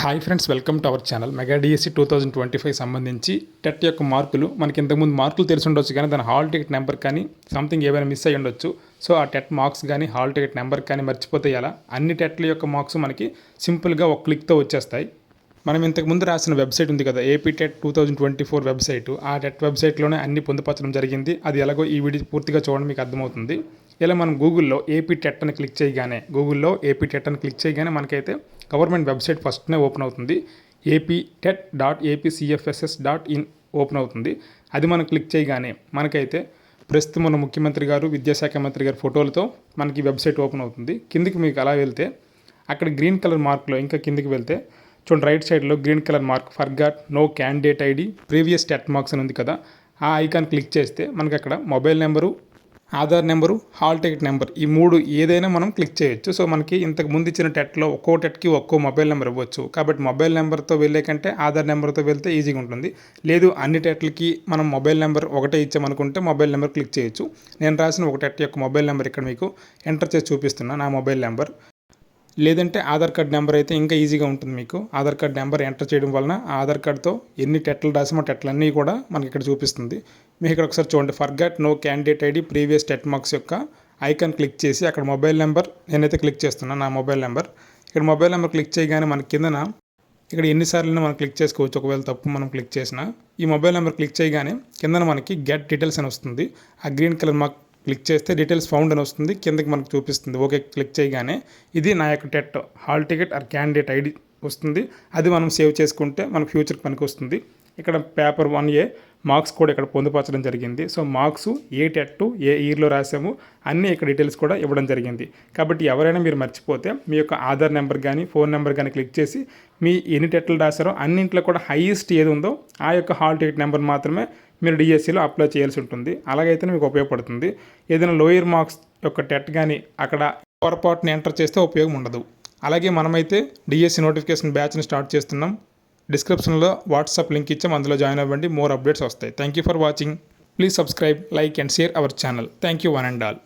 Hi friends, welcome to our channel. Mega DSC 2025 సంబంధించి TET యొక్క మార్కులు మనకి ఇంతకుముందు మార్కులు తెలిసి ఉండొచ్చు, కానీ దాని హాల్ టికెట్ నెంబర్ కానీ సంథింగ్ ఏమైనా మిస్ అయ్యి ఉండొచ్చు. సో ఆ టెట్ మార్క్స్ కానీ హాల్ టికెట్ నెంబర్ కానీ మర్చిపోతే ఎలా, అన్ని టెట్ల యొక్క మార్క్స్ మనకి సింపుల్గా ఒక క్లిక్తో వచ్చేస్తాయి. మనం ఇంతకుముందు రాసిన వెబ్సైట్ ఉంది కదా, ఏపీ టెట్ 2024 వెబ్సైట్. ఆ టెట్ వెబ్సైట్లోనే అన్ని పొందుపరచడం జరిగింది. అది ఎలాగో ఈ వీడియో పూర్తిగా చూడండి, మీకు అర్థమవుతుంది. ఇలా మనం గూగుల్లో ఏపీ టెట్ అని క్లిక్ చేయగానే మనకైతే గవర్నమెంట్ వెబ్సైట్ ఫస్ట్నే ఓపెన్ అవుతుంది. APTET.APCFSS.in ఓపెన్ అవుతుంది. అది మనం క్లిక్ చేయగానే మనకైతే ప్రస్తుతం మన ముఖ్యమంత్రి గారు, విద్యాశాఖ మంత్రి గారి ఫోటోలతో మనకి వెబ్సైట్ ఓపెన్ అవుతుంది. కిందికి మీకు అలా వెళ్తే అక్కడ గ్రీన్ కలర్ మార్క్లో ఇంకా కిందికి వెళ్తే చూడండి, రైట్ సైడ్లో green colour mark forgot no candidate ID previous TET marks అని ఉంది కదా, ఆ ఐకాన్ క్లిక్ చేస్తే మనకి అక్కడ mobile number, Aadhaar number, hall ticket number, ఈ మూడు ఏదైనా మనం క్లిక్ చేయొచ్చు. సో మనకి ఇంతకు ముందు ఇచ్చిన టెట్లో ఒక్కో టెట్కి ఒక్కో మొబైల్ నెంబర్ ఇవ్వచ్చు. కాబట్టి మొబైల్ నెంబర్తో వెళ్ళే కంటే ఆధార్ నెంబర్తో వెళ్తే ఈజీగా ఉంటుంది. లేదు అన్ని టెట్లకి మనం మొబైల్ నెంబర్ ఒకటే ఇచ్చామనుకుంటే మొబైల్ నెంబర్ క్లిక్ చేయొచ్చు. నేను రాసిన ఒక టెట్ యొక్క మొబైల్ నెంబర్ ఇక్కడ మీకు ఎంటర్ చేసి చూపిస్తున్నా, నా మొబైల్ నెంబర్. లేదంటే ఆధార్ కార్డ్ నెంబర్ అయితే ఇంకా ఈజీగా ఉంటుంది. మీకు ఆధార్ కార్డ్ నెంబర్ ఎంటర్ చేయడం వలన ఆధార్ కార్డ్తో ఎన్ని టెట్లు రాసామో టెట్లన్నీ కూడా మనకి ఇక్కడ చూపిస్తుంది. మీకు ఇక్కడ ఒకసారి చూడండి, forgot no candidate ID previous TET marks యొక్క ఐకాన్ క్లిక్ చేసి అక్కడ మొబైల్ నెంబర్ నేనైతే క్లిక్ చేస్తున్నాను, నా మొబైల్ నెంబర్. ఇక్కడ మొబైల్ నెంబర్ క్లిక్ చేయగానే మనకి కిందన ఇక్కడ ఎన్నిసార్లు మనం క్లిక్ చేసుకోవచ్చు, ఒకవేళ తప్పు మనం క్లిక్ చేసినా. ఈ మొబైల్ నెంబర్ క్లిక్ చేయగానే కిందన మనకి గెట్ డీటెయిల్స్ అని వస్తుంది. ఆ గ్రీన్ కలర్ మార్క్ క్లిక్ చేస్తే డీటెయిల్స్ ఫౌండ్ అని వస్తుంది, కిందకి మనకు చూపిస్తుంది. ఓకే క్లిక్ చేయగానే ఇది నా యొక్క TET hall ticket or candidate ID వస్తుంది. అది మనం సేవ్ చేసుకుంటే మనకు ఫ్యూచర్కి పనికి వస్తుంది. ఇక్కడ పేపర్ 1A మార్క్స్ కూడా ఇక్కడ పొందుపరచడం జరిగింది. సో మార్క్స్ ఏ టెట్ ఏ ఇయర్లో రాసాము అన్నీ ఇక్కడ డీటెయిల్స్ కూడా ఇవ్వడం జరిగింది. కాబట్టి ఎవరైనా మీరు మర్చిపోతే మీ యొక్క ఆధార్ నెంబర్ కానీ ఫోన్ నెంబర్ కానీ క్లిక్ చేసి మీ ఎన్ని టెట్లు రాసారో అన్నింటిలో కూడా హైయెస్ట్ ఏది ఉందో ఆ యొక్క హాల్ టికెట్ నెంబర్ మాత్రమే మీరు డిఎస్సిలో అప్లై చేయాల్సి ఉంటుంది. అలాగైతే మీకు ఉపయోగపడుతుంది. ఏదైనా లోయర్ మార్క్స్ యొక్క టెట్ కానీ అక్కడ పొరపాటుని ఎంటర్ చేస్తే ఉపయోగం ఉండదు. అలాగే మనమైతే డిఎస్సి నోటిఫికేషన్ బ్యాచ్ని స్టార్ట్ చేస్తున్నాం. డిస్క్రిప్షన్లో వాట్సాప్ లింక్ ఇచ్చాం, అందులో జాయిన్ అవ్వండి. మోర్ అప్డేట్స్ వస్తాయి. Thank you for watching. Please subscribe, like and share our channel. Thank you one and all.